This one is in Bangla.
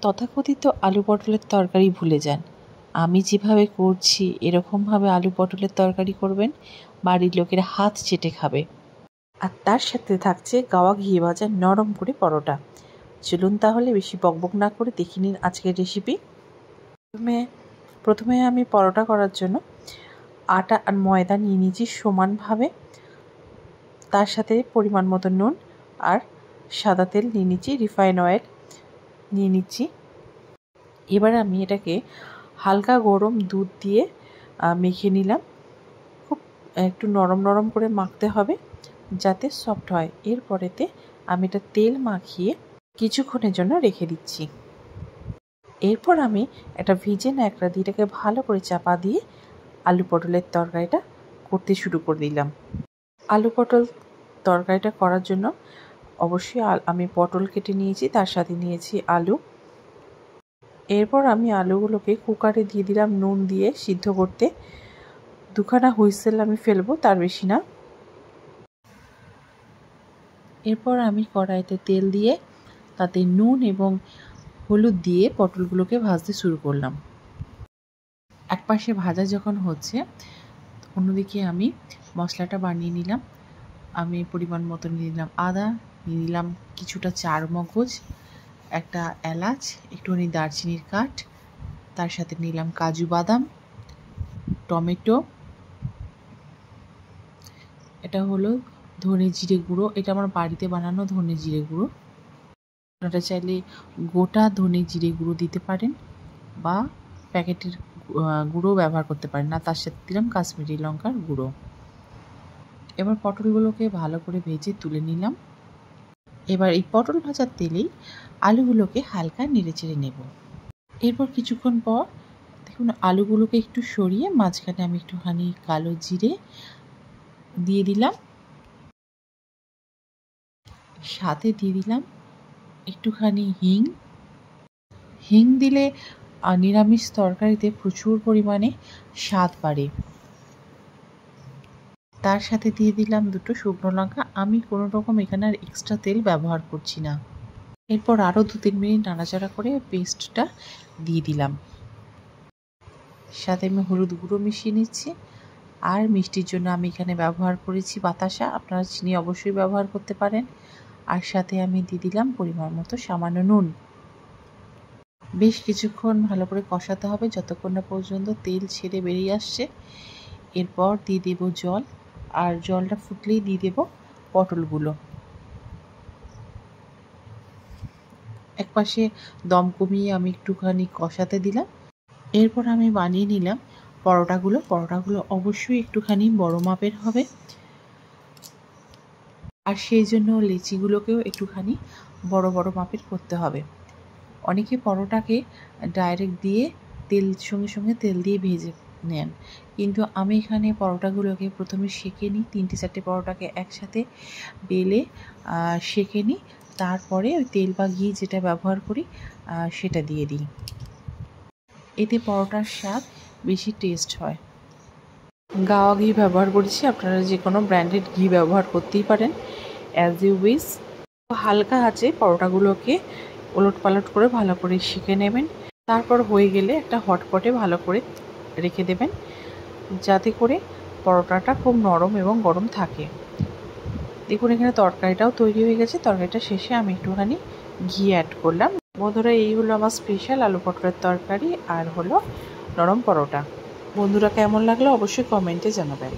তথাকথিত আলু পটলের তরকারি ভুলে যান। আমি যেভাবে করছি এরকমভাবে আলু পটলের তরকারি করবেন, বাড়ির লোকেরা হাত চেটে খাবে। আর তার সাথে থাকছে গাওয়া ঘি ভাজা নরম করে পরোটা। চলুন তাহলে বেশি বকবক না করে দেখে নিন আজকের রেসিপি। প্রথমে আমি পরোটা করার জন্য আটা আর ময়দা নিয়ে নিয়েছি সমানভাবে। তার সাথে পরিমাণ মতো নুন আর সাদা তেল নিয়ে নিচ্ছি, রিফাইন অয়েল নিয়ে নিচ্ছি। এবার আমি এটাকে হালকা গরম দুধ দিয়ে মেখে নিলাম। খুব একটু নরম নরম করে মাখতে হবে যাতে সফট হয়। এরপরেতে আমি এটা তেল মাখিয়ে কিছুক্ষণের জন্য রেখে দিচ্ছি। এরপর আমি একটা ভিজে ন্যাকড়া দিয়ে এটাকে ভালো করে চাপা দিয়ে আলু পটলের তরকারিটা করতে শুরু করে দিলাম। আলু পটল তরকারিটা করার জন্য অবশ্যই আমি পটল কেটে নিয়েছি, তার সাথে নিয়েছি আলু। এরপর আমি আলুগুলোকে কুকারে দিয়ে দিলাম নুন দিয়ে সিদ্ধ করতে। দুখানা হুইসেল আমি ফেলবো, তার বেশি না। এরপর আমি কড়াইতে তেল দিয়ে তাতে নুন এবং হলুদ দিয়ে পটলগুলোকে ভাজতে শুরু করলাম। এক পাশে ভাজা যখন হচ্ছে, অন্যদিকে আমি মশলাটা বানিয়ে নিলাম। আমি পরিমাণ মতো নিয়ে নিলাম আদা, নিয়ে নিলাম কিছুটা চারমগজ, একটা এলাচ, একটুখানি দারচিনির কাঠ, তার সাথে নিলাম কাজু বাদাম, টমেটো, এটা হলো ধনে জিরে গুঁড়ো। এটা আমার বাড়িতে বানানো ধনে জিরে গুঁড়ো। আপনারা চাইলে গোটা ধনে জিরে গুঁড়ো দিতে পারেন বা প্যাকেটের গুঁড়ো ব্যবহার করতে পারেন। না, তার সাথে দিলাম কাশ্মীরি লঙ্কার গুঁড়ো। এবার পটলগুলোকে ভালো করে ভেজে তুলে নিলাম। এবার এই পটল ভাজার তেলেই আলুগুলোকে হালকা নেড়েচেড়ে নেব। এরপর কিছুক্ষণ পর দেখুন আলুগুলোকে একটু সরিয়ে মাঝখানে আমি একটুখানি কালো জিরে দিয়ে দিলাম, সাথে দিয়ে দিলাম একটুখানি হিং দিলে নিরামিষ তরকারিতে প্রচুর পরিমাণে স্বাদ বাড়ে। তার সাথে দিয়ে দিলাম দুটো শুকনো লঙ্কা। আমি কোনো রকম এখানে আর এক্সট্রা তেল ব্যবহার করছি না। এরপর আরও 2-3 মিনিট নাড়াচাড়া করে পেস্টটা দিয়ে দিলাম। সাথে আমি হলুদ গুঁড়ো মিশিয়ে নিচ্ছি। আর মিষ্টির জন্য আমি এখানে ব্যবহার করেছি বাতাসা, আপনারা চিনি অবশ্যই ব্যবহার করতে পারেন। আর সাথে আমি দিয়ে দিলাম পরিমাণ মতো সামান্য নুন। বেশ কিছুক্ষণ ভালো করে কষাতে হবে যতক্ষণ না পর্যন্ত তেল ছেড়ে বেরিয়ে আসছে। এরপর দিয়ে দেব জল, আর জলটা ফুটলেই দিয়ে দেব পটলগুলো। একপাশে দম কমিয়ে আমি একটুখানি কষাতে দিলাম। এরপর আমি বানিয়ে নিলাম পরোটাগুলো অবশ্যই একটুখানি বড় মাপের হবে, আর সেই জন্য লেচিগুলোকেও একটুখানি বড় বড় মাপের করতে হবে। অনেকে পরোটাকে ডাইরেক্ট দিয়ে সঙ্গে সঙ্গে তেল দিয়ে ভেজে নেন, কিন্তু আমি এখানে পরোটাগুলোকে প্রথমে সেঁকে নিই। 3-4টে পরোটাকে একসাথে বেলে সেঁকে নিই, তারপরে ওই তেল বা ঘি যেটা ব্যবহার করি সেটা দিয়ে দিই। এতে পরোটার স্বাদ বেশি টেস্ট হয়। গাওয়া ঘি ব্যবহার করেছি, আপনারা যে কোনো ব্র্যান্ডেড ঘি ব্যবহার করতেই পারেন, অ্যাজ ইউ উইশ। হালকা আঁচে পরোটাগুলোকে ওলটপালট করে ভালো করে সেঁকে নেবেন। তারপর হয়ে গেলে একটা হটপটে ভালো করে রেখে দেবেন, যাতে করে পরোটাটা খুব নরম এবং গরম থাকে। দেখুন এখানে তরকারিটাও তৈরি হয়ে গেছে। তরকারিটা শেষে আমি একটুখানি ঘি অ্যাড করলাম। বন্ধুরা, এই হলো আমার স্পেশাল আলু পটলের তরকারি আর হলো নরম পরোটা। বন্ধুরা, কেমন লাগলো অবশ্যই কমেন্টে জানাবেন।